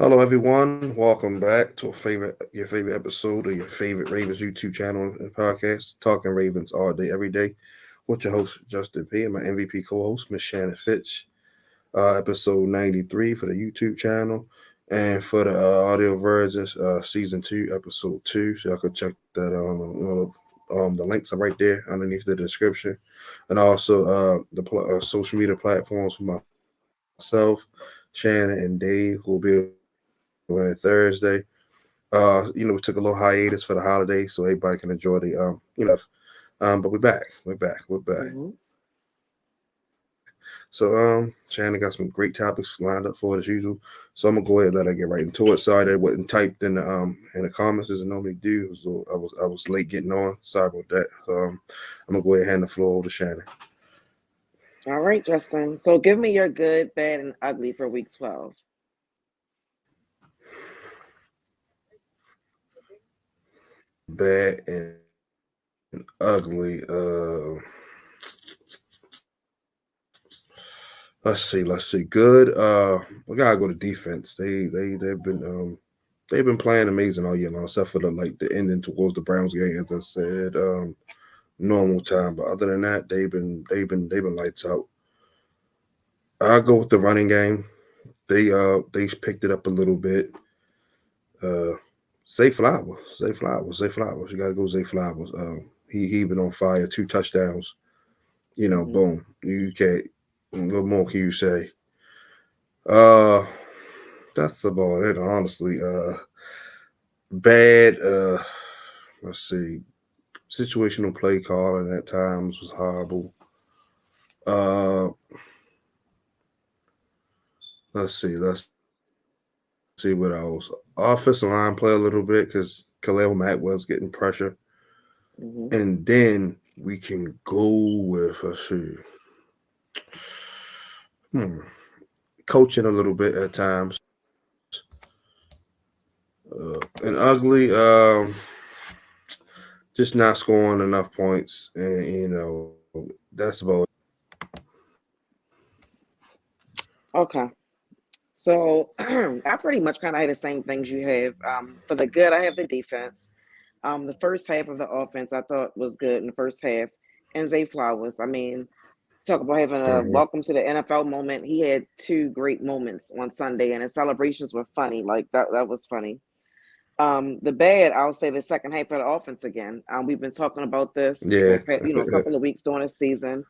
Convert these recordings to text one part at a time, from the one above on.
Hello, everyone. Welcome back to your favorite episode of your favorite Ravens YouTube channel and podcast, Talking Ravens all day, every day, with your host Justin P and my MVP co-host Miss Shannon Finch. Episode 93 for the YouTube channel, and for the audio versions, season two, episode two. So y'all can check that. The links are right there underneath the description, and also the social media platforms for myself, Shannon, and Dave, who will be on Thursday. We took a little hiatus for the holidays so everybody can enjoy but we're back. We're back. Hmm. So Shannon got some great topics lined up for it as usual. So I'm gonna go ahead and let her get right into it. Sorry that it wasn't typed in the comments as I normally do. So I was late getting on. Sorry about that. I'm gonna go ahead and hand the floor over to Shannon. All right, Justin. So give me your good, bad, and ugly for week 12. Good, bad, and ugly. Let's see. Good. We gotta go to defense. They've been playing amazing all year long, except for the ending towards the Browns game, as I said, normal time. But other than that, they've been lights out. I go with the running game. They picked it up a little bit. Uh, Zay Flowers, Zay Flowers, Zay Flowers. You gotta go Zay Flowers. He been on fire. 2 touchdowns. Hmm. Boom. You can't. What more can you say? Uh, that's about it. Honestly, bad. Let's see. Situational play calling at times was horrible. Uh, let's see what else. Offensive line play a little bit because Khalil Mack was getting pressure, Hmm. and then we can go with hmm, coaching a little bit at times. And ugly, just not scoring enough points, and that's about it. Okay. So I pretty much kind of had the same things you have. For the good, I have the defense. The first half of the offense I thought was good in the first half. And Zay Flowers, I mean, talk about having a Mhm. welcome to the NFL moment. He had two great moments on Sunday, and his celebrations were funny. Like that was funny. The bad, I'll say the second half of the offense again. We've been talking about this Yeah. for a couple of weeks during the season.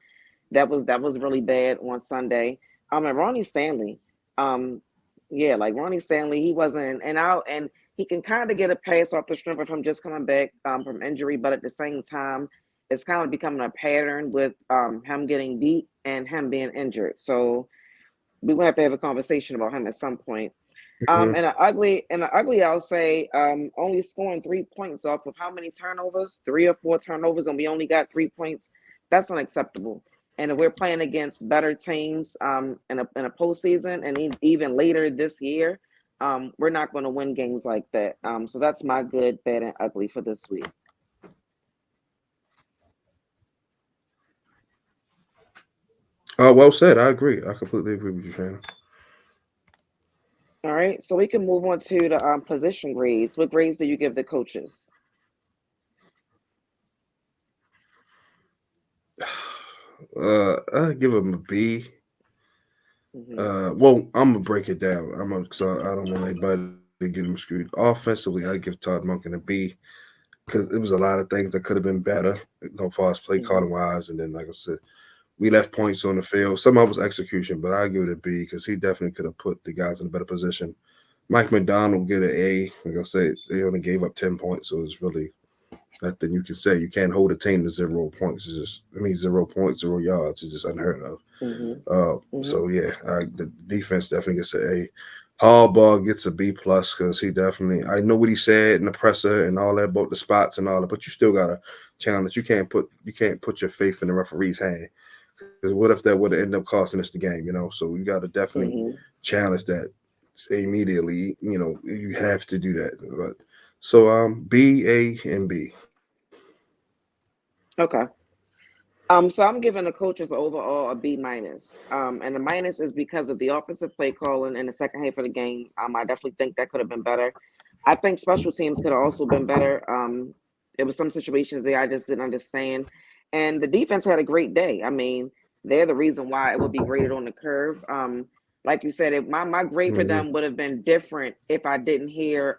That was really bad on Sunday. And Ronnie Stanley, um, yeah, like Ronnie Stanley, he wasn't, and he can kind of get a pass off the strength of him just coming back from injury, but at the same time, it's kind of becoming a pattern with him getting beat and him being injured. So we will have to have a conversation about him at some point. Mhm. And the ugly, I'll say, only scoring 3 points off of how many turnovers? 3 or 4 turnovers, and we only got 3 points. That's unacceptable. And if we're playing against better teams, in a postseason, and even later this year, we're not going to win games like that. So that's my good, bad, and ugly for this week. Well said. I agree. I completely agree with you, Shannon. All right, so we can move on to the position grades. What grades do you give the coaches? I give him a B. Hmm. Well, I'm gonna break it down. So I don't want anybody to get him screwed. Offensively, I give Todd Monken a B because it was a lot of things that could have been better, far as play calling Hmm. wise. And then, like I said, we left points on the field. Some of it was execution, but I give it a B because he definitely could have put the guys in a better position. Mike McDonald get an A. Like I said, they only gave up 10 points, so it's really nothing you can say. You can't hold a team to 0 points. I mean 0 points, 0 yards. It's just unheard of. Hmm. Hmm. So yeah, the defense definitely gets an A. Harbaugh gets a B plus because he definitely. I know what he said in the presser and all that about the spots and all that, but you still gotta challenge. You can't put your faith in the referee's hand because what if that would have ended up costing us the game? So you gotta definitely Hmm. challenge that immediately. You have to do that. But so B, A, and B. Okay. So I'm giving the coaches overall a B minus. And the minus is because of the offensive play calling in the second half of the game. I definitely think that could have been better. I think special teams could have also been better. There was some situations there I just didn't understand. And the defense had a great day. I mean, they're the reason why it would be graded on the curve. Like you said, my grade for Hmm. them would have been different if I didn't hear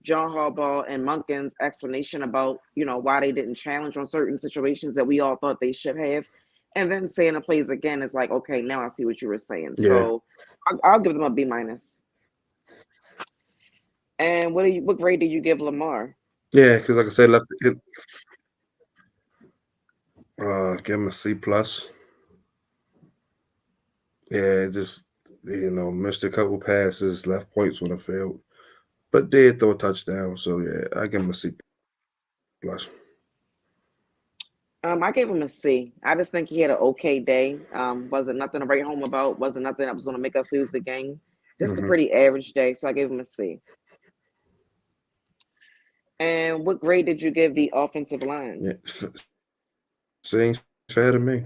John Harbaugh and Monken's explanation about, why they didn't challenge on certain situations that we all thought they should have. And then saying the plays again is like, okay, now I see what you were saying. Yeah, So I'll give them a B minus. And what grade do you give Lamar? yeah, because like I said, give him a C plus. Yeah, just missed a couple passes, left points on the field, but did throw a touchdown. So yeah, I give him a C plus. I gave him a C. I just think he had an okay day. Wasn't nothing to write home about. Wasn't nothing that was going to make us lose the game. Just a Hmm. pretty average day. So I gave him a C. And what grade did you give the offensive line? Yeah, seems fair to me.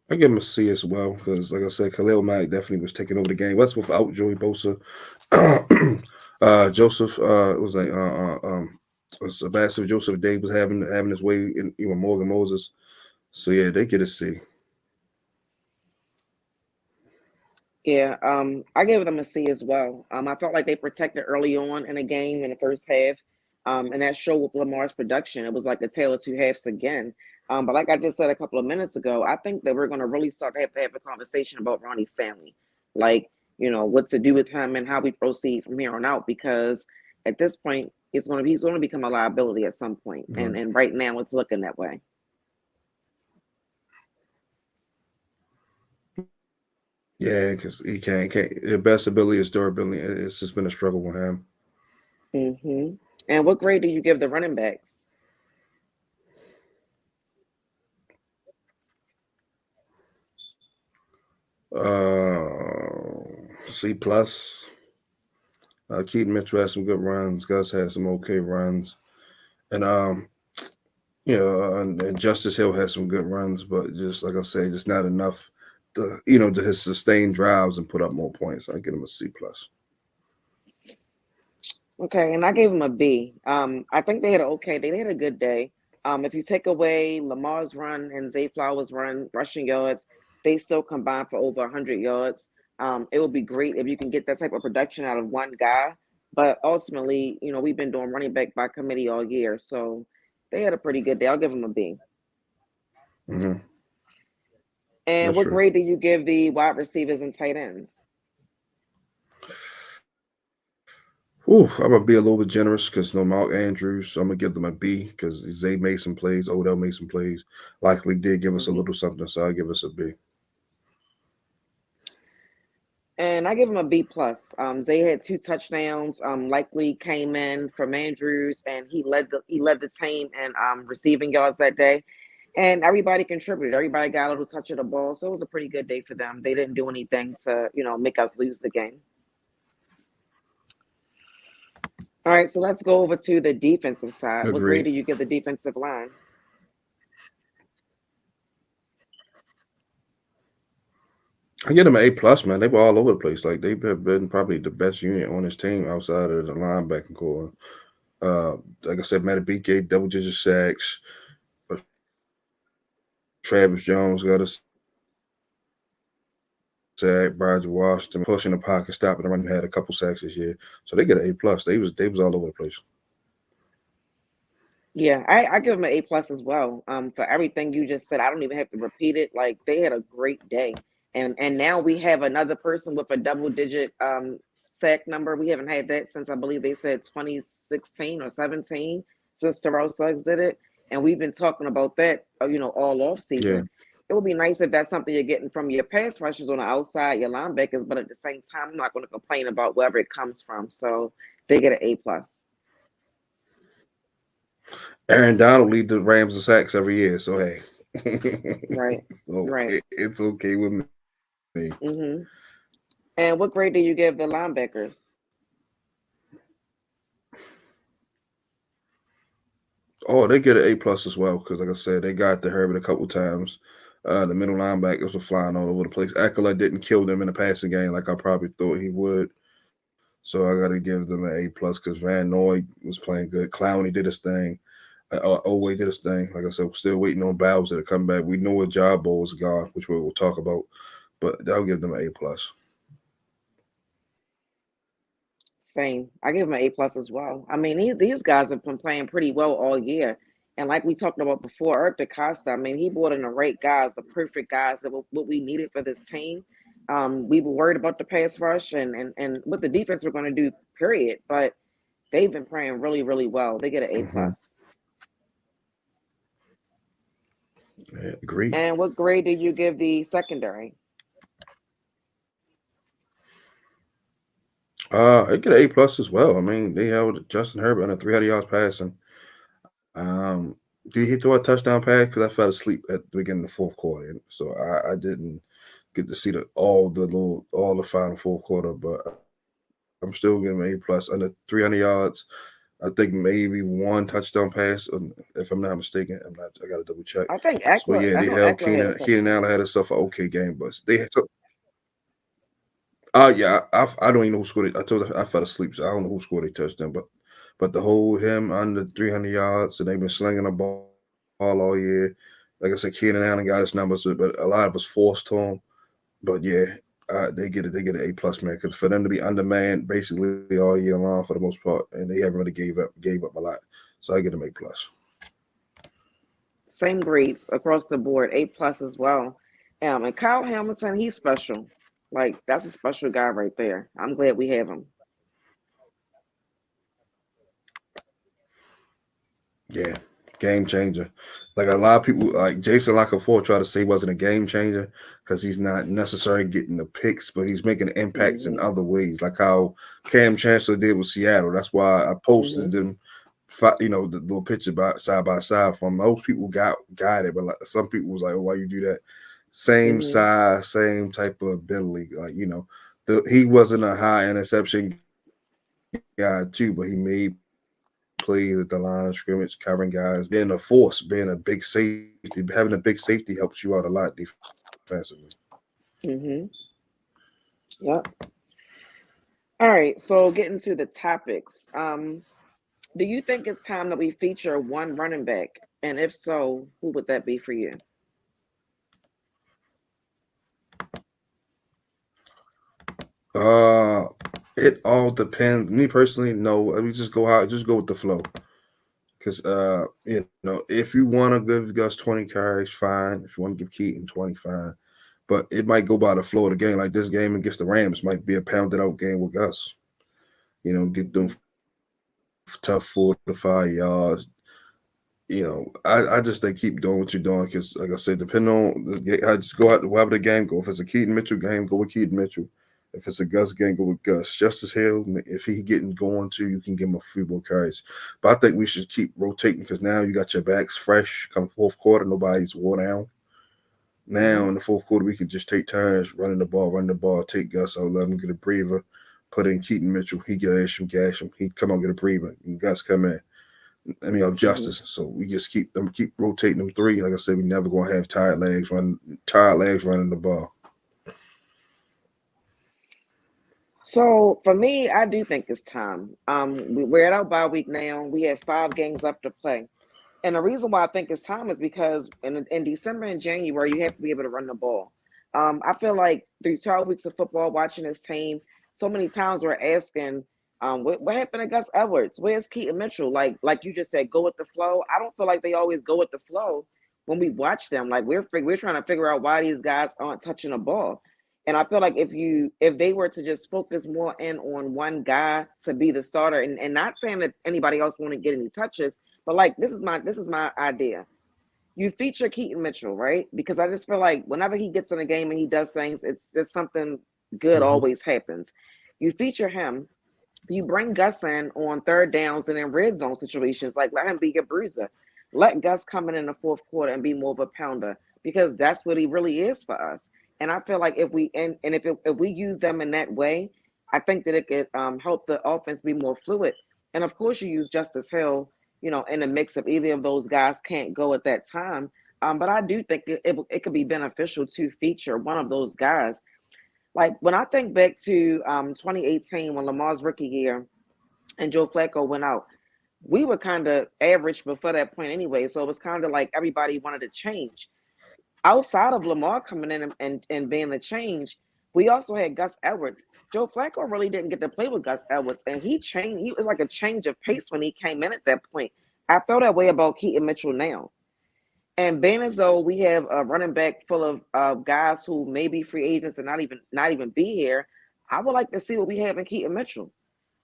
I give him a C as well because, like I said, Khalil Mack definitely was taking over the game. That's without Joey Bosa. Joseph was like Sebastian Joseph Day was having his way in even Morgan Moses. So yeah, they get a C. Yeah, I gave them a C as well. I felt like they protected early on in the game in the first half, and that showed with Lamar's production. It was like a tale of two halves again. But like I just said a couple of minutes ago, I think that we're going to really start to have a conversation about Ronnie Stanley, like what to do with him and how we proceed from here on out. Because at this point, he's going to become a liability at some point, Mhm. and right now it's looking that way. Yeah, because he can't. The best ability is durability. It's just been a struggle with him. hmm And what grade do you give the running backs? C plus. Keaton Mitchell had some good runs. Gus had some okay runs, and and Justice Hill had some good runs, but just like I say, just not enough to his sustained drives and put up more points. I give him a C plus. Okay, and I gave them a B. I think they had a okay day. They had a good day. If you take away Lamar's run and Zay Flowers' run, rushing yards, they still combined for over 100 yards. It would be great if you can get that type of production out of one guy. But ultimately, we've been doing running back by committee all year, so they had a pretty good day. I'll give them a B. Hmm. And That's what true. grade do you give the wide receivers and tight ends? Ooh, I'm gonna be a little bit generous because no Mark Andrews. So I'm gonna give them a B because Zay made some plays, Odell made some plays. Likely did give us a hmm little something, so I'll give us a B. And I give him a B plus. Zay had two touchdowns. Likely came in from Andrews, and he led the team in receiving yards that day. And everybody contributed. Everybody got a little touch of the ball, so it was a pretty good day for them. They didn't do anything to make us lose the game. All right, so let's go over to the defensive side. What grade Agreed. do you give the defensive line? I get them an A plus, man. They were all over the place. Like they've been probably the best unit on this team outside of the linebacking core. Uh, like I said, Matabike, double digit sacks. Uh, Travis Jones got a sack. Bridger Washington pushing the pocket, stopping the run. Had a couple sacks this year, so they get an A plus. They was all over the place. Yeah, I give them an A plus as well. For everything you just said, I don't even have to repeat it. Like they had a great day, and now we have another person with a double digit sack number. We haven't had that since I believe they said 2016 or 17 since Terrell Suggs did it, and we've been talking about that all off Yeah. season. It would be nice if that's something you're getting from your pass rushers on the outside, your linebackers, but at the same time, I'm not going to complain about wherever it comes from. So they get an A plus. Aaron Donald lead the Rams in sacks every year, so hey, Right, right. it's okay with me. hmm And what grade do you give the linebackers? Oh, they get an A+ as well because, like I said, they got the Herbert a couple times. The middle linebackers were flying all over the place. Eckler didn't kill them in the passing game like I probably thought he would. So I got to give them an A+ because Van Noy was playing good. Clowney did his thing. Owe did his thing. Like I said, we're still waiting on Bowser to come back. We know Ojabo is gone, which we'll talk about, but I'll give them an A+. Same. I give him an A+ as well. I mean, these guys have been playing pretty well all year. And like we talked about before, Eric DeCosta, I mean, he brought in the right guys, the perfect guys that what we needed for this team. We were worried about the pass rush and what the defense were going to do, period. But they've been playing really, really well. They get an A+. Mm-hmm. Yeah, agreed. And what grade do you give the secondary? It get an A+ as well. I mean, they held Justin Herbert under 300 yards passing. Um, did he throw a touchdown pass? Because I fell asleep at the beginning of the fourth quarter, so I didn't get to see all the final fourth quarter. But I'm still giving him A+ under 300 yards. I think maybe one touchdown pass, if I'm not mistaken. I'm not. I got to double check. I think So Eckler, yeah, I they know held Eckler had a Keenan touchdown. Allen had himself an okay game, but they had so. Yeah, I don't even know who scored it. I told her I fell asleep, so I don't know who scored a touchdown, but to hold him under 300 yards, and they've been slinging the ball all year. Like I said, Keenan Allen got his numbers, but a lot of us forced to him. But yeah, they get an A+ man because for them to be undermanned basically all year long for the most part, and they haven't really gave up a lot, so I get them A+. Same grades across the board, A+ as well. And Kyle Hamilton, he's special. Like that's a special guy right there. I'm glad we have him. Yeah, game changer. Like a lot of people, like Jason Lockefour, try to say he wasn't a game changer because he's not necessarily getting the picks, but he's making impacts in Hmm. other ways, like how Cam Chancellor did with Seattle. That's why I Hmm. posted them, the little picture by side from most people got it, but like some people was like, "Oh, why you do that?" Same Hmm. size, same type of ability. Like he wasn't a high interception guy too, but he made plays at the line of scrimmage, covering guys, being a force, being a big safety. Having a big safety helps you out a lot defensively. Hmm. Yep. All right. So getting to the topics. Do you think it's time that we feature one running back? And if so, who would that be for you? Uh, it all depends. Me personally, no. We just go with the flow. Because if you want to give Gus 20 carries, fine. If you want to give Keaton 20, fine. But it might go by the flow of the game. Like this game against the Rams might be a pounded out game with Gus. Get them Hmm. tough 4 to 5 yards. I just think keep doing what you're doing because, like I said, depending on the game, I just go out to wherever the game go. If it's a Keaton Mitchell game, go with Keaton Mitchell. If it's a Gus game, go with Gus. Justice Hill, if he getting going too, you can give him a few more carries. But I think we should keep rotating because now you got your backs fresh. Come fourth quarter, nobody's wore down. Now Hmm. in the fourth quarter, we can just take turns running the ball, take Gus out, let him get a breather. Put in Keaton Mitchell, he get him, gash him. He come out get a breather, and Gus come in. Hmm. Justice. So we just keep rotating them three. Like I said, we never gonna have tired legs running the ball. So for me, I do think it's time. We're at our bye week now. We have 5 games up to play. And the reason why I think it's time is because in December and January, you have to be able to run the ball. I feel like through 12 weeks of football, watching this team, so many times we're asking, what happened to Gus Edwards? Where's Keaton Mitchell? Like you just said, go with the flow. I don't feel like they always go with the flow when we watch them. Like we're trying to figure out why these guys aren't touching the ball. And I feel like if they were to just focus more in on one guy to be the starter, and not saying that anybody else won't get any touches, but like this is my idea. You feature Keaton Mitchell, right? Because I just feel like whenever he gets in a game and he does things, it's just something good Mm-hmm. always happens. You feature him, you bring Gus in on third downs and in red zone situations, like let him be your bruiser. Let Gus come in the fourth quarter and be more of a pounder because that's what he really is for us. And I feel like if we and if we use them in that way, I think that it could help the offense be more fluid. And of course, you use Justice Hill. in the mix of either of those guys can't go at that time. But I do think it could be beneficial to feature one of those guys. Like when I think back to 2018 when Lamar's rookie year and Joe Flacco went out, we were kind of average before that point anyway. So it was kind of like everybody wanted to change. Outside of Lamar coming in and being the change, we also had Gus Edwards. Joe Flacco really didn't get to play with Gus Edwards, and he changed. He was like a change of pace when he came in at that point. I feel that way about Keaton Mitchell now. And being as though we have a running back full of guys who may be free agents and not even be here, I would like to see what we have in Keaton Mitchell.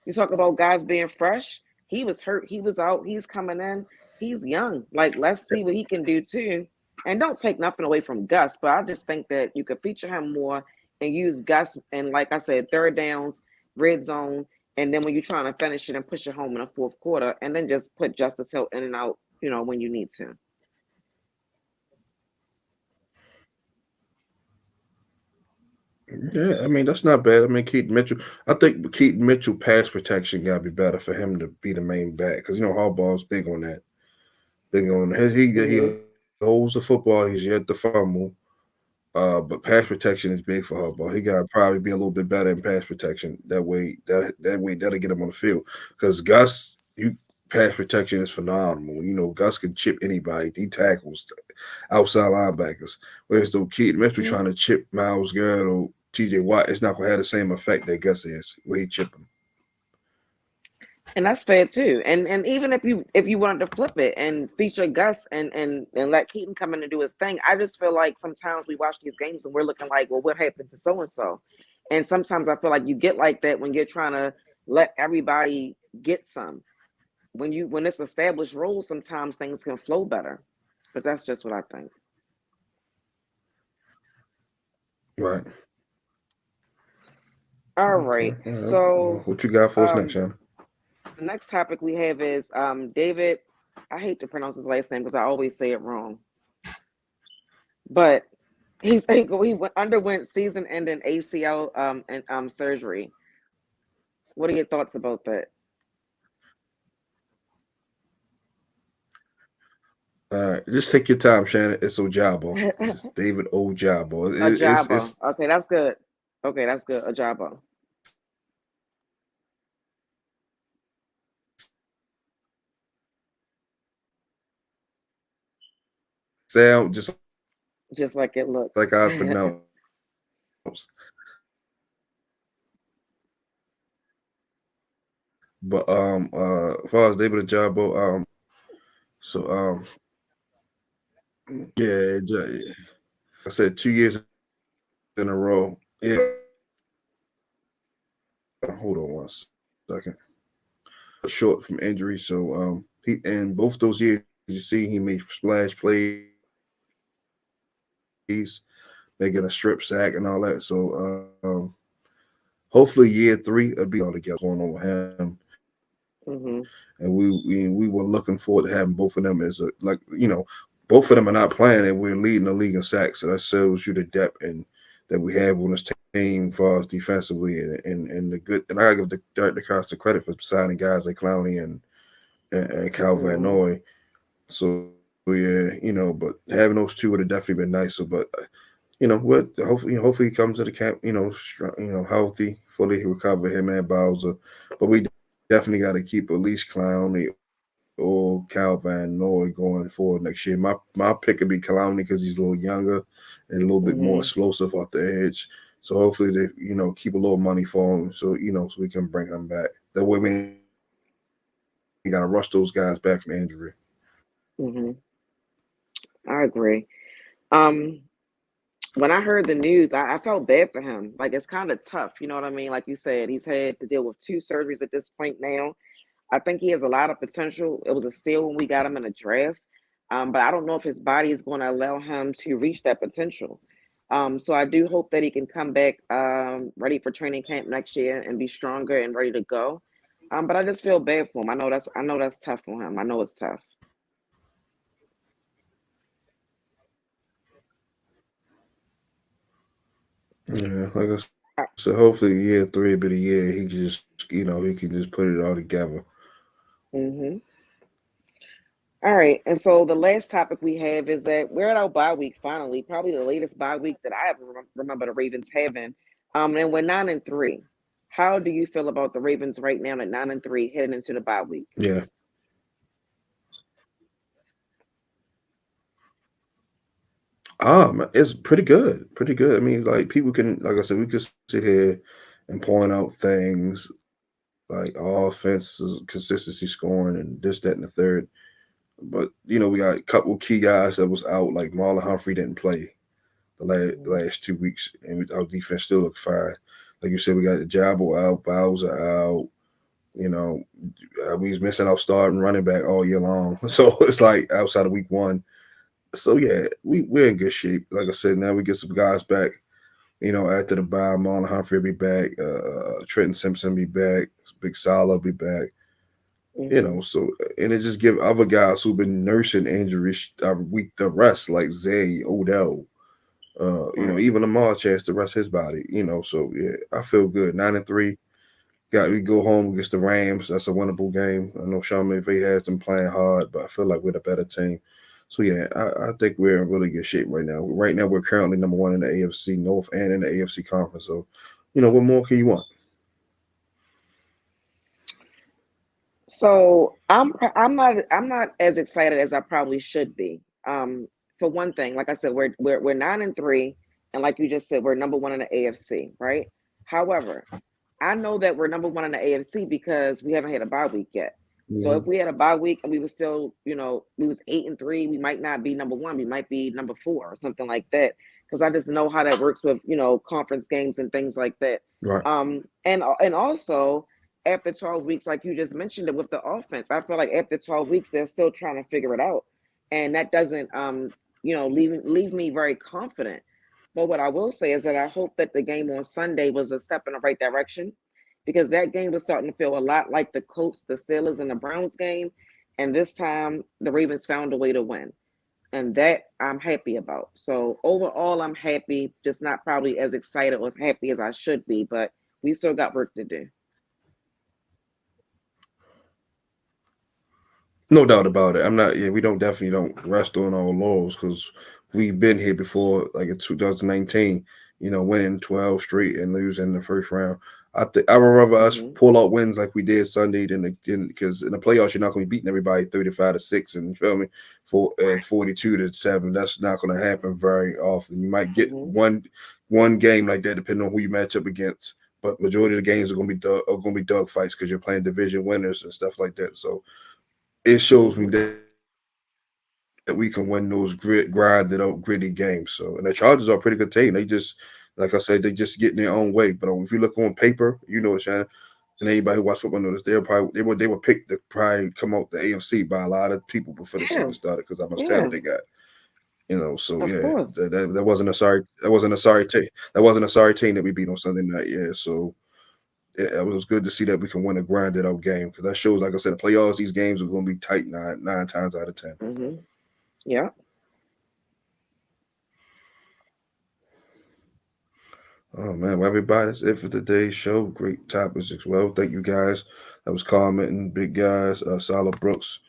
You talk about guys being fresh. He was hurt. He was out. He's coming in. He's young. Like, let's see what he can do too. And don't take nothing away from Gus, but I just think that you could feature him more and use Gus and, like I said, third downs, red zone, and then when you're trying to finish it and push it home in the fourth quarter, and then just put Justice Hill in and out, when you need to. Yeah, I mean that's not bad. I mean Keaton Mitchell. I think Keaton Mitchell pass protection got to be better for him to be the main back because Harbaugh's big on that. Big on he Hmm. holds the football. He's yet to fumble. But pass protection is big for Harbaugh. He got to probably be a little bit better in pass protection. That way that'll get him on the field. Because Gus, you pass protection is phenomenal. Gus can chip anybody. He tackles outside linebackers. Whereas though Keaton Mitchell Hmm. trying to chip Miles Garrett or TJ Watt, it's not gonna have the same effect that Gus is where he chip him. And that's fair too. And even if you wanted to flip it and feature Gus and let Keaton come in and do his thing, I just feel like sometimes we watch these games and we're looking like, well, what happened to so and so? And sometimes I feel like you get like that when you're trying to let everybody get some. When it's established rules, sometimes things can flow better. But that's just what I think. Right. All Okay. right. All right. So What you got for us next, um Shannon? the next topic we have is David. I hate to pronounce his last name because I always say it wrong. But he underwent season-ending ACL and surgery. What are your thoughts about that? All right. Just take your time, Shannon. It's Ojabo. It's David Ojabo. It's Ajabo. Okay, that's good. Okay, that's good. Ajabo. sound just Just like it looks. like I was pronounced. But as far as David Ojabo, so yeah, like I said 2 years in a row. Yeah, hold on one second. Short from injury, so he and both those years you see he made splash plays, making a strip sack and all that. So hopefully year three will be all together going on with him. Hmm. And we were looking forward to having both of them as both of them are not playing and we're leading the league in sacks. So that shows you the depth and that we have on this team for us defensively and the good. And I gotta give the Derek DeCosta credit for signing guys like Clowney and Calvin Hmm. Noy. So yeah, but having those two would have definitely been nicer. But what hopefully he comes to the camp, strong, healthy, fully recover him and Bowser. But we definitely got to keep at least Clowney or Calvin Noy going forward next year. My pick would be Clowney because he's a little younger and a little bit more Hmm. explosive off the edge. So hopefully they keep a little money for him so so we can bring him back. That way we ain't gotta rush those guys back from injury. Hmm. I agree. Um, when I heard the news, I felt bad for him. Like it's kind of tough, you know what I mean? Like you said, he's had to deal with two surgeries at this point now. I think he has a lot of potential. It was a steal when we got him in a draft, but I don't know if his body is going to allow him to reach that potential. So I do hope that he can come back ready for training camp next year and be stronger and ready to go. But I just feel bad for him. I know that's tough for him. I know it's tough. Yeah, like I said, hopefully year three will be the year he can just he can just put it all together. Mm-hmm. All right, and so the last topic we have is that we're at our bye week finally, probably the latest bye week that I ever remember the Ravens having. And we're 9-3. How do you feel about the Ravens right now at 9-3 heading into the bye week? Yeah. It's pretty good. Pretty good. I mean, like people can, like I said, we could sit here and point out things like offense, consistency scoring, and this, that, and the third. But we got a couple key guys that was out, like Marlon Humphrey didn't play Mhm. last 2 weeks, and our defense still looks fine. Like you said, we got Ojabo out, Bowser out. You know, we was missing our starting running back all year long, so it's like outside of week one. So yeah, we're in good shape. Like I said, now we get some guys back. After the bye, Marlon Humphrey will be back. Trenton Simpson be back. Big Sala be back. Mhm. So and it just give other guys who've been nursing injuries a week to rest, like Zay, Odell, Right. even Lamar chance to rest his body. So yeah, I feel good. 9-3. We go home against the Rams. That's a winnable game. I know Sean McVay has them playing hard, but I feel like we're the better team. So yeah, I think we're in really good shape right now. Right now, we're currently number one in the AFC North and in the AFC Conference. So, what more can you want? So I'm not as excited as I probably should be. For one thing, like I said, we're 9-3, and like you just said, we're number one in the AFC, right? However, I know that we're number one in the AFC because we haven't had a bye week yet. So if Hmm. we had a bye week and we were still, we was 8-3, we might not be number one. We might be number four or something like that. Because I just know how that works with conference games and things like that. Right. And also after 12 weeks, like you just mentioned it with the offense, I feel like after 12 weeks they're still trying to figure it out, and that doesn't leave me very confident. But what I will say is that I hope that the game on Sunday was a step in the right direction, because that game was starting to feel a lot like the Colts, the Steelers, and the Browns game. And this time the Ravens found a way to win. And that I'm happy about. So overall, I'm happy, just not probably as excited or as happy as I should be, but we still got work to do. No doubt about it. I'm not. Yeah, we don't definitely don't rest on our laurels because we've been here before, like in 2019. Winning 12 straight and losing the first round. I think I would rather us Hmm. pull out wins like we did Sunday than because in the playoffs you're not going to be beating everybody 35-6 and you feel me for and 42-7. That's not going to happen very often. You might get Hmm. one game like that depending on who you match up against, but majority of the games are going to be dog fights because you're playing division winners and stuff like that. So it shows me Hmm. that we can win those grinded out, gritty games. So, and the Chargers are a pretty good team. Like I said, they just getting their own way. But if you look on paper, Shannon, and anybody who watch football knows they were picked to probably come out the AFC by a lot of people before the season Yeah, started because how much talent they yeah, got. So of yeah, course. that wasn't a sorry team. That wasn't a sorry team that we beat on Sunday night. Yeah, so it was good to see that we can win a grinded out game because that shows, like I said, the playoffs. These games are going to be tight nine times out of 10. Hmm. Yeah. Oh man, well, everybody, that's it for today's show. Great topics as well. Thank you guys. That was commenting, big guys, Solid Brooks.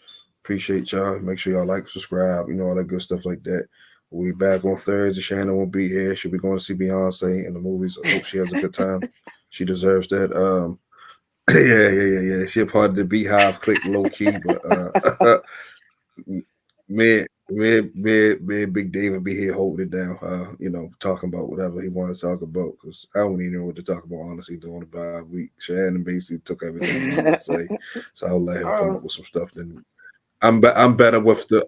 Appreciate y'all. Make sure y'all like, subscribe, all that good stuff like that. We'll be back on Thursday. Shannon won't be here. She'll be going to see Beyonce in the movies. I hope she has a good time. She deserves that. Yeah. She a part of the Beehive clique, low key, but me, Big David be here holding it down. Talking about whatever he wanted to talk about because I don't even know what to talk about honestly during the bye week. Shannon basically took everything I wanted to say, so I'll let him come up Oh. with some stuff. Then I'm better with the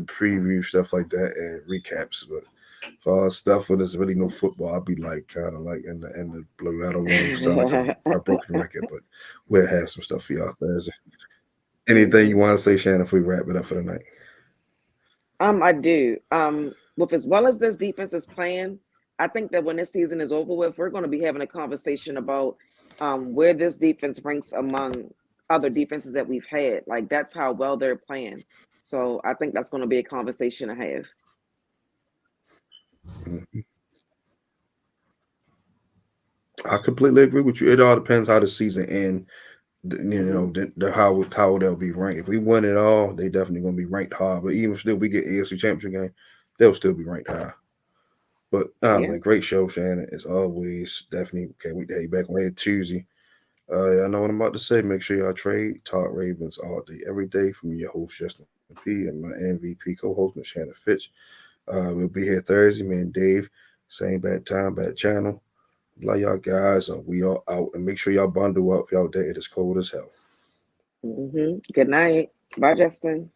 preview stuff like that and recaps, but for all stuff when there's really no football, I'll be like kind of like in the blue. I don't want to sound like a broken record, but we'll have some stuff for y'all Thursday. Anything you Hmm. want to say, Shannon, if we wrap it up for the night? I do. With as well as this defense is playing, I think that when this season is over with, we're going to be having a conversation about where this defense ranks among other defenses that we've had. Like that's how well they're playing. So I think that's going to be a conversation to have. Mhm. I completely agree with you. It all depends how the season ends. Mm-hmm. How they'll be ranked. If we win it all, they definitely gonna be ranked high. But even still, we get AFC Championship game, they'll still be ranked high. But Yeah. a great show, Shannon. As always, definitely can't wait to have you back on here Tuesday. I know what I'm about to say. Make sure y'all trade Talk Ravens all day, every day from your host Justin P and my MVP co-host Miss Shannon Fitch. We'll be here Thursday, me and Dave. Same bad time, bad channel. Love y'all guys, and we are out. And make sure y'all bundle up. Y'all day it is cold as hell. Mm-hmm. Good night. Bye, Justin.